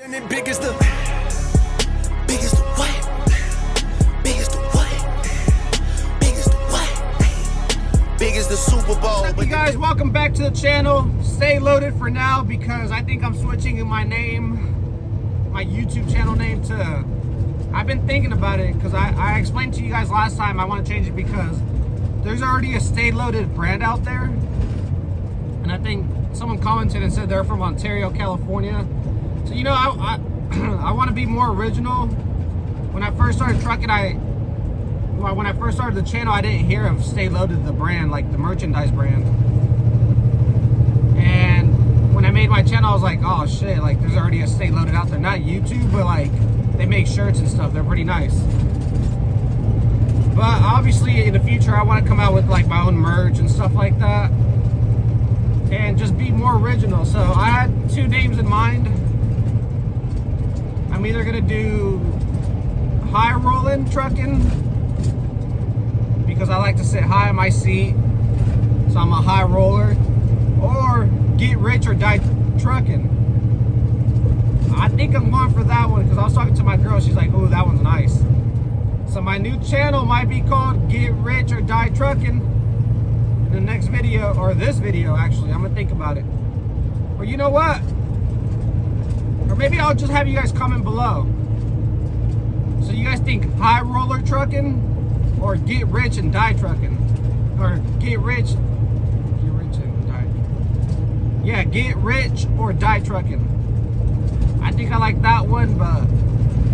And then big as the what? Big as the what? Big as the what? Big as the Super Bowl. What's up, you guys? Welcome back to the channel. Stay loaded for now because I think I'm switching my name, my YouTube channel name to. I've been thinking about it because I explained to you guys last time I want to change it because there's already a Stay Loaded brand out there, and I think someone commented and said they're from Ontario, California. So you know, I want to be more original. When I first started trucking, when I first started the channel, I didn't hear of Stay Loaded, the brand, like the merchandise brand. And when I made my channel, I was like, oh shit, like there's already a Stay Loaded out there. Not YouTube, but like they make shirts and stuff. They're pretty nice. But obviously in the future, I want to come out with like my own merch and stuff like that. And just be more original. So I had two names in mind. I'm either gonna do high rolling trucking because I like to sit high in my seat, so I'm a high roller, or get rich or die trucking. I think I'm going for that one because I was talking to my girl. She's like, "Ooh, that one's nice." So my new channel might be called Get Rich or Die Trucking. In the next video, or this video actually, I'm gonna think about it. Or you know what? Or maybe I'll just have you guys comment below. So you guys think high roller trucking or get rich and die trucking? Or get rich and die. Yeah, get rich or die trucking. I think I like that one, but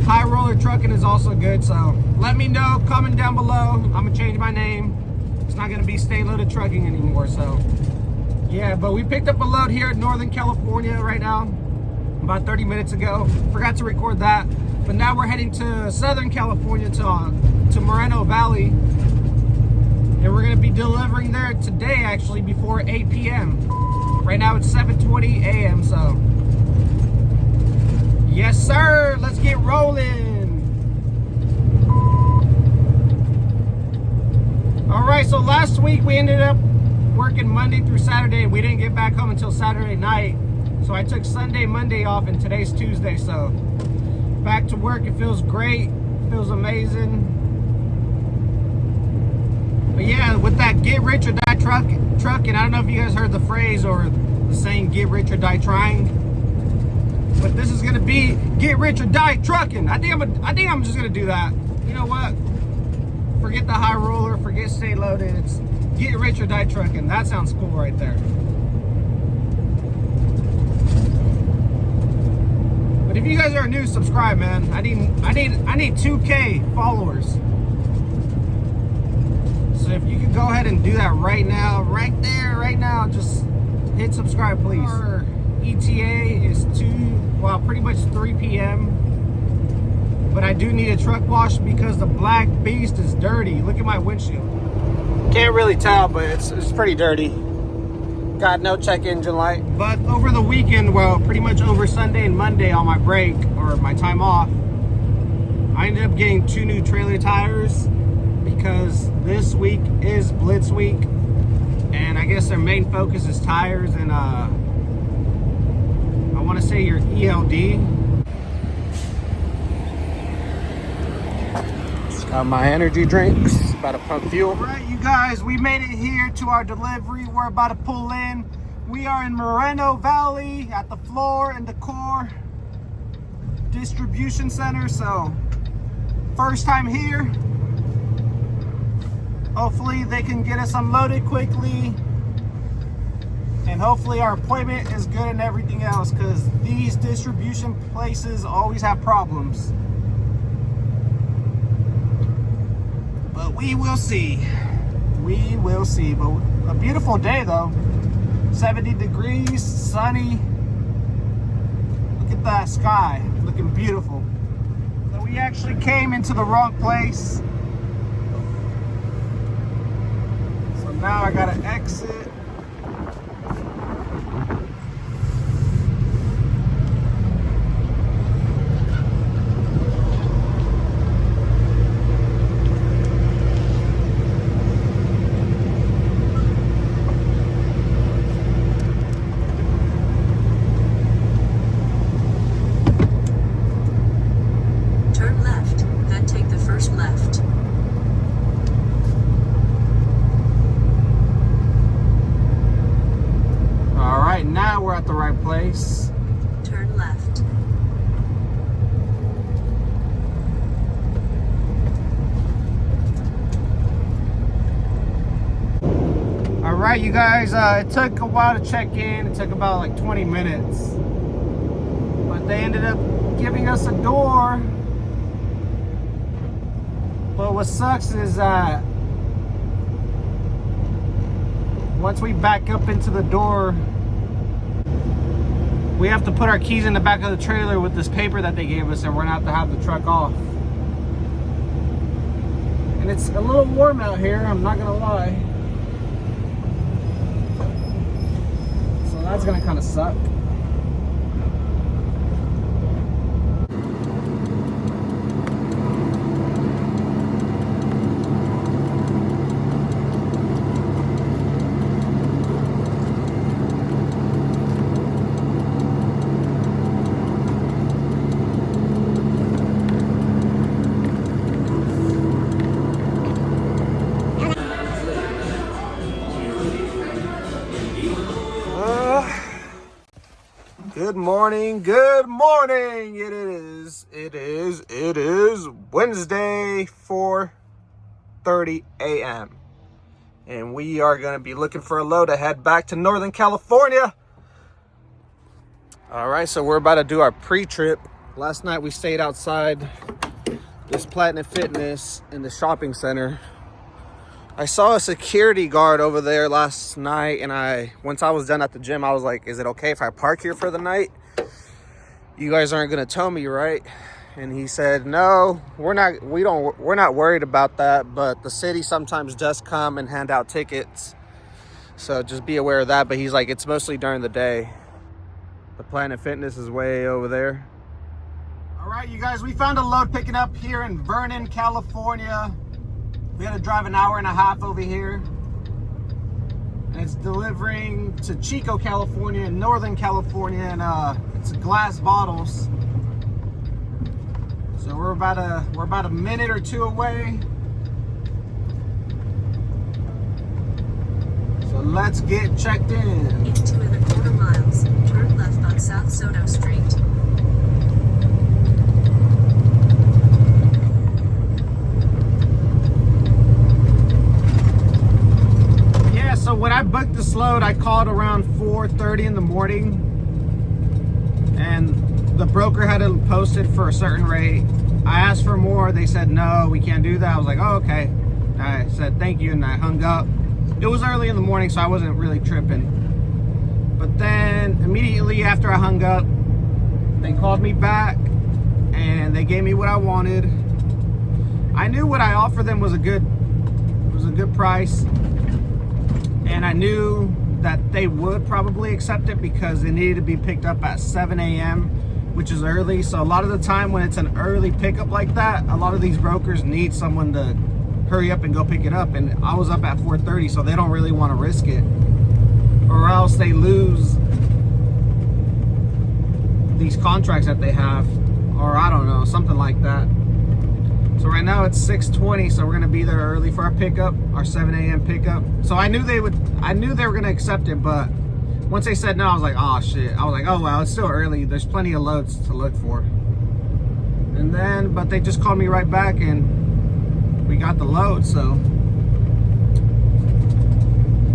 high roller trucking is also good. So let me know, comment down below. I'm gonna change my name. It's not gonna be Stay Loaded Trucking anymore. So yeah, but we picked up a load here in Northern California right now. About 30 minutes ago. Forgot to record that. But now we're heading to Southern California to Moreno Valley. And we're gonna be delivering there today actually before 8 p.m. Right now it's 7:20 a.m. So yes sir, let's get rolling. Alright, so last week we ended up working Monday through Saturday and we didn't get back home until Saturday night. So I took Sunday, Monday off, and today's Tuesday. So back to work. It feels great. It feels amazing. But yeah, with that get rich or die trucking, I don't know if you guys heard the phrase or the saying get rich or die trying. But this is gonna be get rich or die trucking. I think I'm just gonna do that. You know what? Forget the high roller, forget Stay Loaded. It's get rich or die trucking. That sounds cool right there. But if you guys are new, subscribe, man. I need 2K followers. So if you could go ahead and do that right now, right there, right now, just hit subscribe, please. Our ETA is pretty much 3 p.m. But I do need a truck wash because the black beast is dirty. Look at my windshield. Can't really tell, but it's pretty dirty. Got no check engine light. But over the weekend, well, pretty much over Sunday and Monday on my break or my time off, I ended up getting 2 new trailer tires because this week is Blitz week, and I guess their main focus is tires and I want to say your ELD. Got my energy drinks, about to pump fuel. All right, you guys, we made it here to our delivery. We're about to pull in. We are in Moreno Valley at the Floor and Decor Distribution Center. So, first time here. Hopefully they can get us unloaded quickly. And hopefully our equipment is good and everything else, because these distribution places always have problems. But we will see. We will see. But a beautiful day though. 70 degrees, sunny. Look at that sky. Looking beautiful. So we actually came into the wrong place. So now I gotta exit. right, you guys, it took a while to check in. It took about like 20 minutes. But they ended up giving us a door. But what sucks is that once we back up into the door, we have to put our keys in the back of the trailer with this paper that they gave us, and we're gonna have to have the truck off. And it's a little warm out here, I'm not gonna lie. So that's gonna kind of suck. Good morning, good morning. It is Wednesday, 4:30 a.m. And we are going to be looking for a load to head back to Northern California. All right, so we're about to do our pre-trip. Last night we stayed outside this Planet Fitness in the shopping center. I saw a security guard over there last night, and once I was done at the gym, I was like, is it okay if I park here for the night? You guys aren't gonna tow me, right? And he said, no, we're not worried about that, but the city sometimes does come and hand out tickets. So just be aware of that. But he's like, it's mostly during the day. The Planet Fitness is way over there. All right, you guys, we found a load picking up here in Vernon, California. We had to drive an hour and a half over here. And it's delivering to Chico, California, in Northern California, and it's glass bottles. So we're about a minute or two away. So let's get checked in. In 2.25 miles, turn left on South Soto Street. So when I booked this load, I called around 4:30 in the morning, and the broker had it posted for a certain rate. I asked for more. They said, no, we can't do that. I was like, oh, okay. I said, thank you, and I hung up. It was early in the morning, so I wasn't really tripping. But then immediately after I hung up, they called me back, and they gave me what I wanted. I knew what I offered them was a good price. And I knew that they would probably accept it because it needed to be picked up at 7 a.m., which is early. So a lot of the time when it's an early pickup like that, a lot of these brokers need someone to hurry up and go pick it up. And I was up at 4:30, so they don't really want to risk it. Or else they lose these contracts that they have. Or I don't know, something like that. So right now it's 6:20, so we're gonna be there early for our pickup, our 7 a.m. pickup. So I knew they were gonna accept it, but once they said no, I was like, oh shit. I was like, oh well, it's still early. There's plenty of loads to look for. And then, but they just called me right back and we got the load, so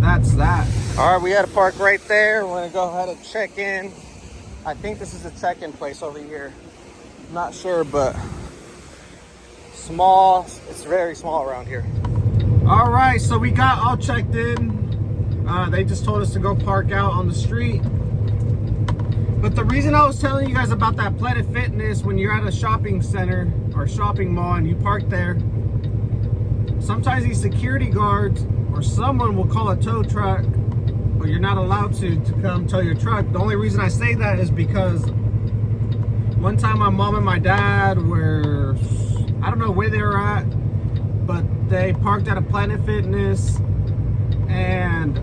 that's that. All right, we had to park right there. We're gonna go ahead and check in. I think this is a check-in place over here. Not sure, but small, it's very small around here. All right, so we got all checked in. They just told us to go park out on the street. But the reason I was telling you guys about that Planet Fitness, when you're at a shopping center or shopping mall and you park there, sometimes these security guards or someone will call a tow truck, but you're not allowed to come tow your truck. The only reason I say that is because one time my mom and my dad were, I don't know where they were at, but they parked at a Planet Fitness, and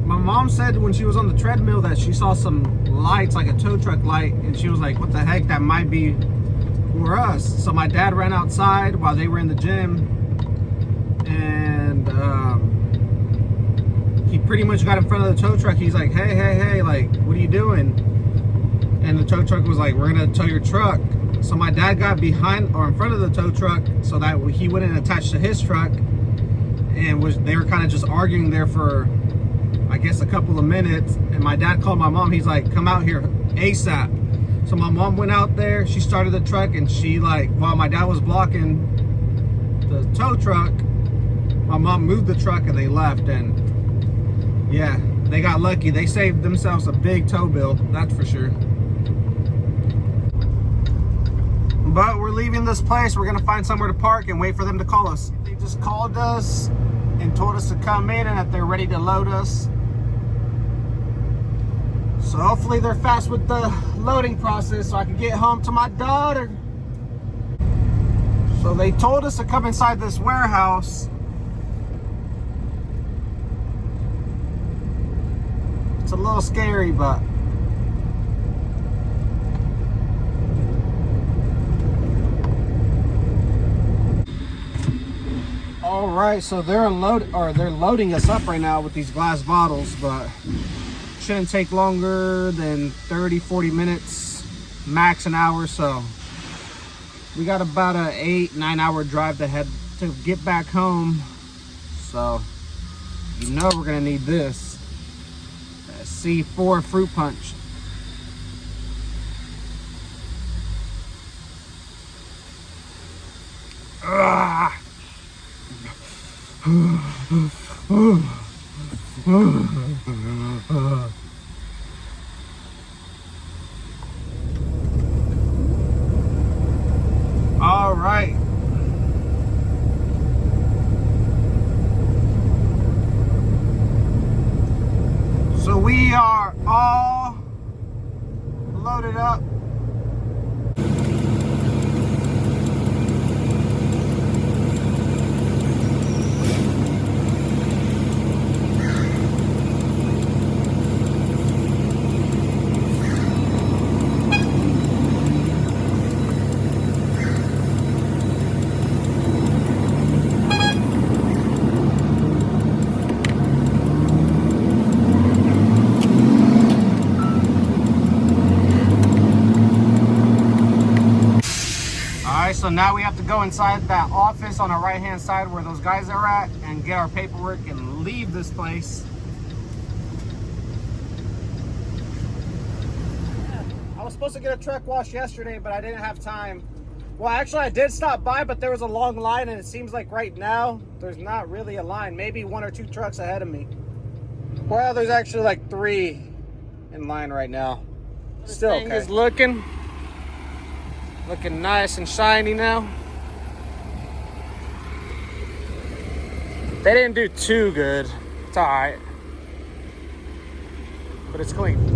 my mom said when she was on the treadmill that she saw some lights, like a tow truck light, and she was like, what the heck, that might be for us. So my dad ran outside while they were in the gym, and he pretty much got in front of the tow truck. He's like, hey, like, what are you doing? And the tow truck was like, we're gonna tow your truck. So my dad got behind or in front of the tow truck so that he wouldn't attach to his truck, and they were kind of just arguing there for I guess a couple of minutes, and my dad called my mom. He's like, come out here ASAP. So my mom went out there, she started the truck, and she like, while my dad was blocking the tow truck, my mom moved the truck and they left. And yeah, they got lucky. They saved themselves a big tow bill, that's for sure. But we're leaving this place. We're gonna find somewhere to park and wait for them to call us. They just called us and told us to come in and that they're ready to load us. So hopefully they're fast with the loading process so I can get home to my daughter. So they told us to come inside this warehouse. It's a little scary, but all right, so they're loading us up right now with these glass bottles, but shouldn't take longer than 30-40 minutes, max an hour. So we got about a 8-9 hour drive to get back home. So you know we're gonna need this C4 fruit punch. Ah. All right. So we are all loaded up. So now we have to go inside that office on the right hand side where those guys are at and get our paperwork and leave this place. I was supposed to get a truck wash yesterday, but I didn't have time. Well, actually I did stop by, but there was a long line, and it seems like right now there's not really a line. Maybe 1 or 2 trucks ahead of me. Well, there's actually like 3 in line right now. Still okay. This thing is looking nice and shiny now. They didn't do too good. It's all right, but it's clean.